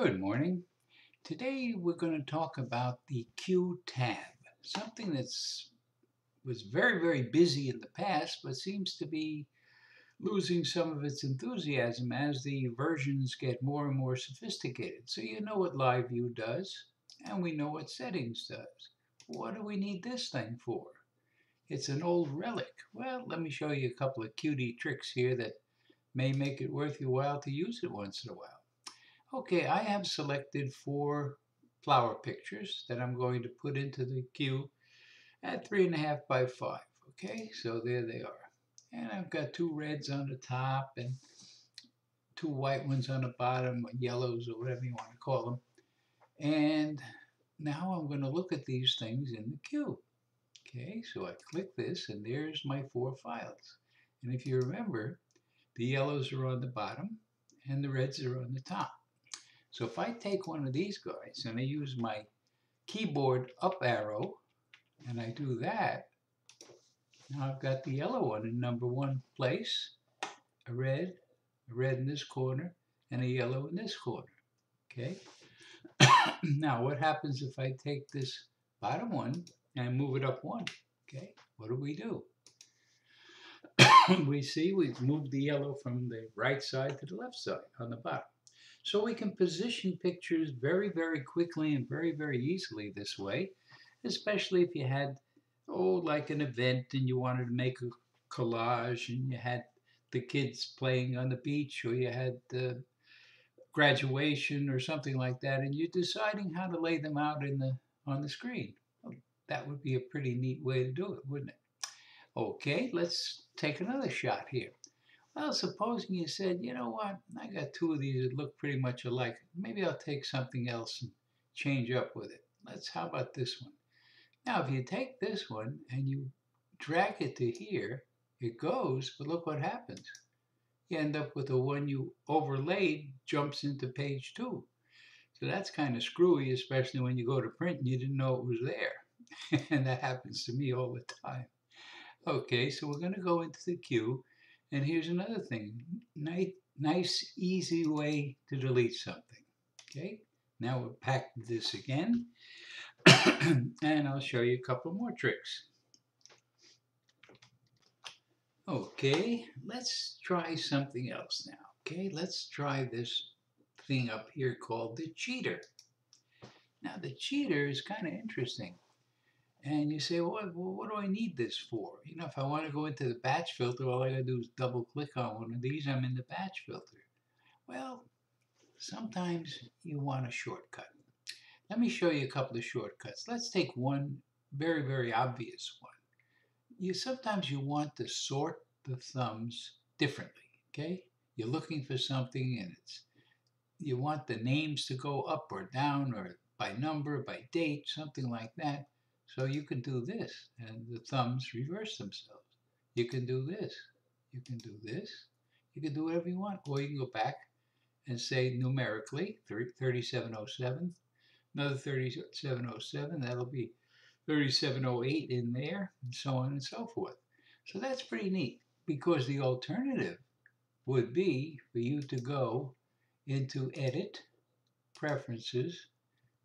Good morning. Today we're going to talk about the Q tab, something that's was very busy in the past, but seems to be losing some of its enthusiasm as the versions get more and more sophisticated. So you know what Live View does, and we know what Settings does. What do we need this thing for? It's an old relic. Well, let me show you a couple of cutie tricks here that may make it worth your while to use it once in a while. Okay, I have selected 4 flower pictures that I'm going to put into the queue at 3.5 by 5. Okay, so there they are. And I've got 2 reds on the top and 2 white ones on the bottom, or yellows or whatever you want to call them. And now I'm going to look at these things in the queue. Okay, so I click this and there's my 4 files. And if you remember, the yellows are on the bottom and the reds are on the top. So if I take one of these guys and I use my keyboard up arrow and I do that, now I've got the yellow one in number 1 place, a red in this corner, and a yellow in this corner. Okay. Now what happens if I take this bottom one and move it up 1? Okay. What do? We see we've moved the yellow from the right side to the left side on the bottom. So we can position pictures very quickly and very easily this way, especially if you had, like an event and you wanted to make a collage and you had the kids playing on the beach, or you had the graduation or something like that, and you're deciding how to lay them out on the screen. Well, that would be a pretty neat way to do it, wouldn't it? Okay, let's take another shot here. Well, supposing you said, you know what, I got 2 of these that look pretty much alike. Maybe I'll take something else and change up with it. How about this one? Now, if you take this one and you drag it to here, it goes, but look what happens. You end up with the one you overlaid jumps into page 2. So that's kind of screwy, especially when you go to print and you didn't know it was there. And that happens to me all the time. Okay, so we're going to go into the queue. And here's another thing. Nice, easy way to delete something. Okay, now we'll pack this again. And I'll show you a couple more tricks. Okay, let's try something else now. Okay, let's try this thing up here called the cheater. Now, the cheater is kind of interesting. And you say, well, what do I need this for? You know, if I want to go into the batch filter, all I got to do is double click on one of these. I'm in the batch filter. Well, sometimes you want a shortcut. Let me show you a couple of shortcuts. Let's take one very obvious one. Sometimes you want to sort the thumbs differently. Okay, you're looking for something and you want the names to go up or down, or by number, by date, something like that. So you can do this and the thumbs reverse themselves. You can do this. You can do this. You can do whatever you want. Or you can go back and say numerically 3707, another 3707, that'll be 3708 in there, and so on and so forth. So that's pretty neat, because the alternative would be for you to go into Edit, Preferences,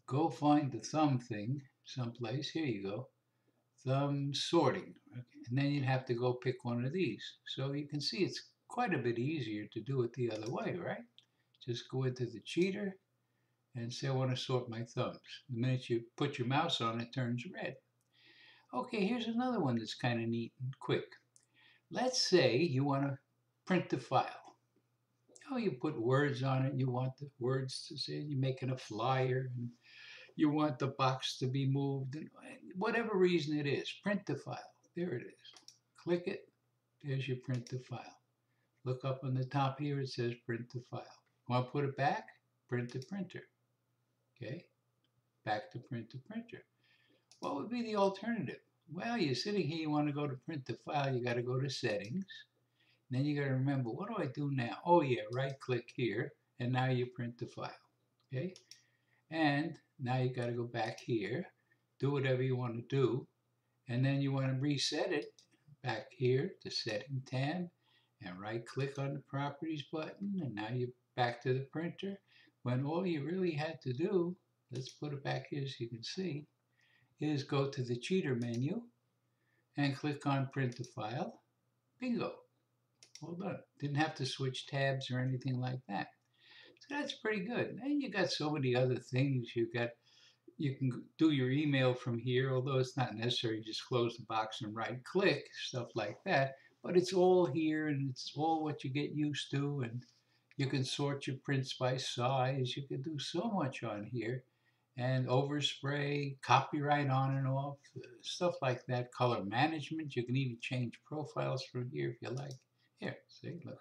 go find the thumb thing someplace. Here you go, thumb sorting. Okay. And then you'd have to go pick one of these. So you can see it's quite a bit easier to do it the other way, right? Just go into the cheater and say I want to sort my thumbs. The minute you put your mouse on it, turns red. Okay, here's another one that's kind of neat and quick. Let's say you want to print the file. Oh, you put words on it, you want the words to say, you're making a flyer, and you want the box to be moved, and whatever reason it is, print the file. There it is. Click it, there's your print the file. Look up on the top here, it says print the file. Want to put it back? Print the printer. Okay, back to print the printer. What would be the alternative? Well, you're sitting here, you want to go to print the file, you got to go to settings. Then you got to remember, what do I do now? Oh yeah, right click here, and now you print the file. Okay, and now you got to go back here, do whatever you want to do, and then you want to reset it back here to setting tab, and right click on the properties button, and now you're back to the printer. when all you really had to do, let's put it back here so you can see, is go to the cheater menu and click on print to file. Bingo. Well done. Didn't have to switch tabs or anything like that. So that's pretty good. And you got so many other things. You can do your email from here, although it's not necessary. Just close the box and right click, stuff like that. But it's all here and it's all what you get used to. And you can sort your prints by size. You can do so much on here. And overspray, copyright on and off, stuff like that. Color management. You can even change profiles from here if you like. Here, see, look.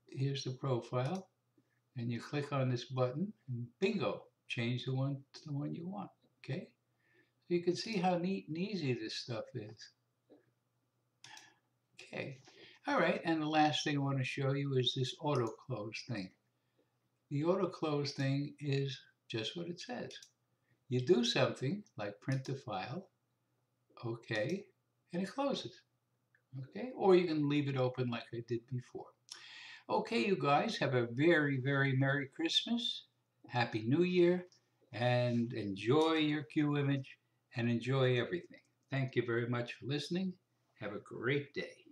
Here's the profile. And you click on this button and bingo, change the one to the one you want. Okay? So you can see how neat and easy this stuff is. Okay. All right, and the last thing I want to show you is this auto close thing. The auto close thing is just what it says. You do something like print the file, okay, and it closes. Okay, or you can leave it open like I did before. Okay, you guys, have a very, very Merry Christmas, Happy New Year, and enjoy your Q image and enjoy everything. Thank you very much for listening. Have a great day.